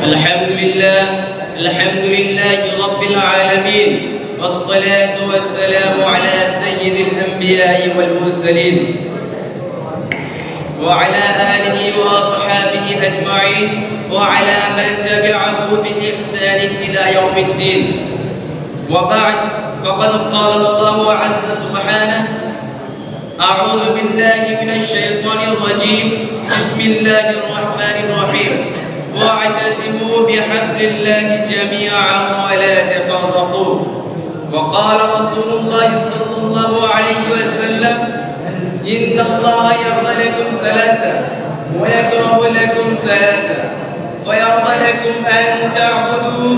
الحمد لله رب العالمين، والصلاة والسلام على سيد الأنبياء والمرسلين وعلى آله وصحابه أجمعين وعلى من تبعه بإحسان إلى يوم الدين. وبعد، فقد قال الله عز سبحانه: أعوذ بالله من الشيطان الرجيم، بسم الله الرحمن الرحيم، واعتصموا بحبل الله جميعا ولا تفرقوا. وقال رسول الله صلى الله عليه وسلم: إن الله يرضى لكم ثلاثة ويكره لكم ثلاثة، ويرضى لكم أن تعبدوا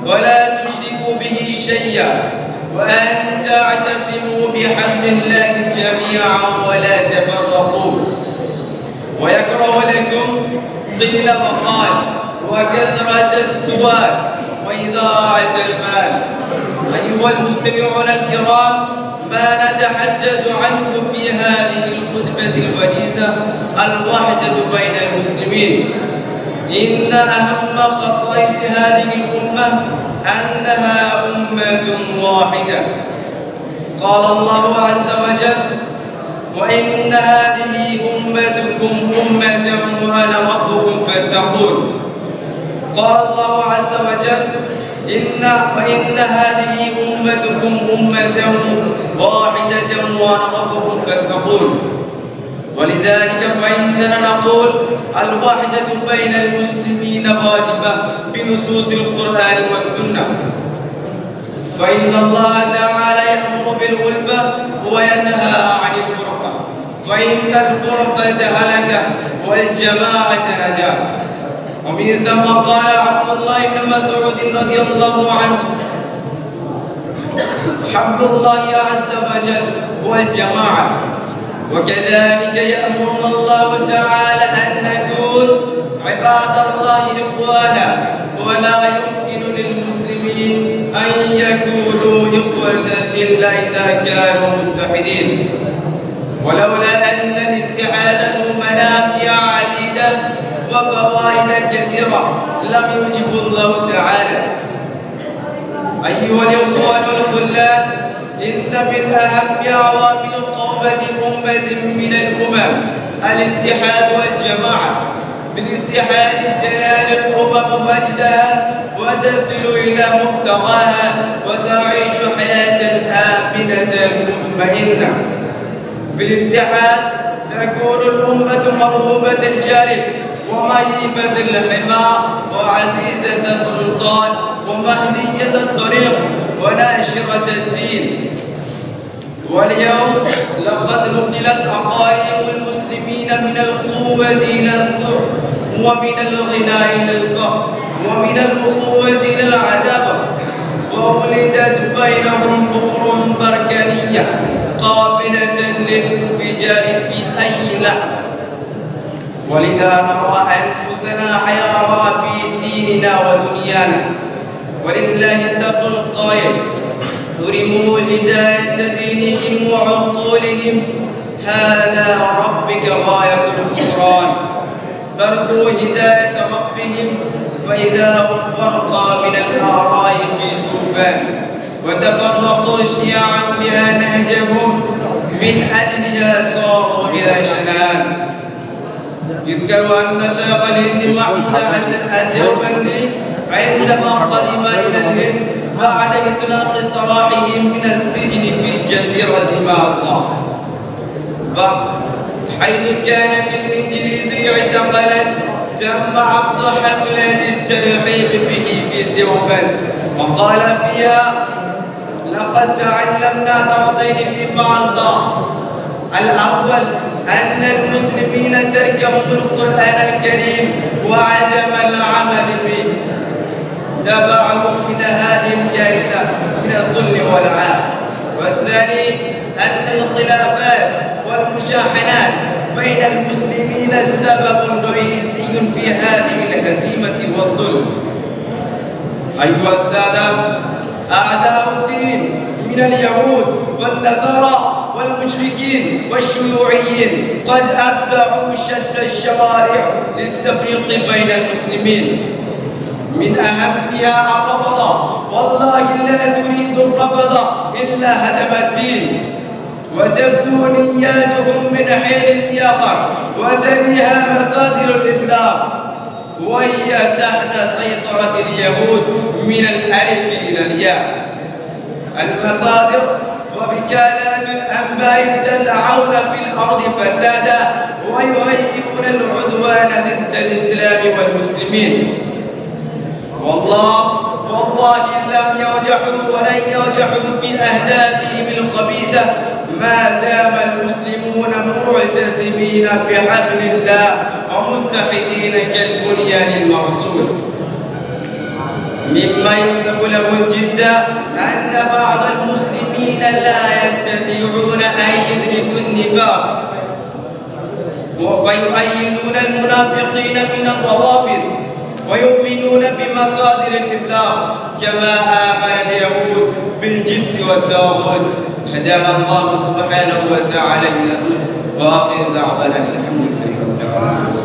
ولا تشركوا به شيئا، وأن تعتصموا بحبل الله جميعا ولا تفرقوا. ويكره لكم قيل وقال وكثرة السؤال وإضاعة المال. أيها المستمعون الكرام، ما نتحدث عنه في هذه الخطبة الوجيزة الوحدة بين المسلمين. إن أهم خصائص هذه الأمة أنها أمة واحدة. قال الله عز وجل: وإن هذه أمتكم أمة وأنا ربكم فاتقون. قال الله عز وجل: وإن هذه أمتكم أمة واحدة وأنا ربكم فاتقون. ولذلك فإننا نقول الوحدة بين المسلمين واجبة بنصوص القرآن والسنة. فإن الله تعالى يأمر بالألفة وينهى عن الفرقة، فإن الفرقة هلكة والجماعة نجاة. ومن ثم قال عبد الله بن مسعود رضي الله عنه: حبل الله عز وجل هو الجماعة. وكذلك يأمرنا الله تعالى أن نكون عباد الله إخوانا، ولا يمكن للمسلمين أن يكونوا إخوة إلا إذا كانوا متحدين. ولولا أن الاتحاد له منافع عديدة وفوائد كثيرة لم يوجب الله تعالى. أيها الإخوان والخلان، إن من أهم عوامل قومة أمة من الأمم الاتحاد والجماعة. بالاتحاد تنال الأمم مجدها وتصل إلى مبتغاها وتعيش حياة آمنة مطمئنة. بالاتحاد تكون الأمة مرغوبة الجانب ومهيبة الحمار وعزيزة السلطان ومهدية الطريق وناشرة الدين. واليوم لقد نقلت عقائد المسلمين من القوة إلى الضعف، ومن الغنى إلى الفقر، ومن الأخوة إلى العداوة، وولدت بينهم كفر بركانية قابلة للانفجار في أي لحظة. ولذا نرى أنفسنا حيارى في ديننا ودنيانا. ولله الدرب القائل: حرموا هداية دينهم وعقولهم، هذا ربك غاية الخسران. تركوا هداية ربهم فإذا هم فرقا من الآراء في طوفان، وتفرقوا شيعا بها نهجهم، من أجلها صاروا إلى شنان. يذكر أن شيخ الهند محمود حسن الديوبندي عندما قدم إلى الهند بعد إطلاق سراحهم من السجن في جزيرة مالطا، حيث كانت الإنجليزية اعتقلت، تم عقد حملة الترحيب به في ديوبند، وقال فيها: لقد تعلمنا درسين في مالطا. الأول أن المسلمين تركهم القرآن الكريم وعدم العمل به، تبعهم إلى هذه الكارثة من الظلم والعار. والثاني أن الخلافات والمشاحنات بين المسلمين سبب رئيسي في هذه الهزيمة والظلم. أيها السادة، أعداء الدين من اليهود والنصارى والمشركين والشيوعيين قد أبدعوا شتى الشوارع للتفريق بين المسلمين. من أهمها الرفضة، والله لا تريد الرفضة إلا هدم الدين، وتبدو نياتهم من حين لآخر، وتليها مصادر الإبلاغ، وهي تحت سيطرة اليهود من الألف إلى الياء. المصادر: وبكالات الأنباء تسعون في الأرض فسادا ويهيئون العدوان ضد الإسلام والمسلمين. والله لم يرجحوا ولن يرجحوا في أهدافهم الخبيثة ما دام المسلمون معتصمين بحبل الله ومتحدين كالبنيان المرصوص. مما يحسب له جدا أن بعض المسلمين لا يستطيعون أن يدركوا النفاق، فيؤيدون المنافقين من الروافض ويؤمنون بمصادر الإبلاغ كما آمن اليهود بالجبس والطاغوت. هدانا الله سبحانه وتعالى إلى الرشد، وآخر دعوانا الحمد لله رب العالمين.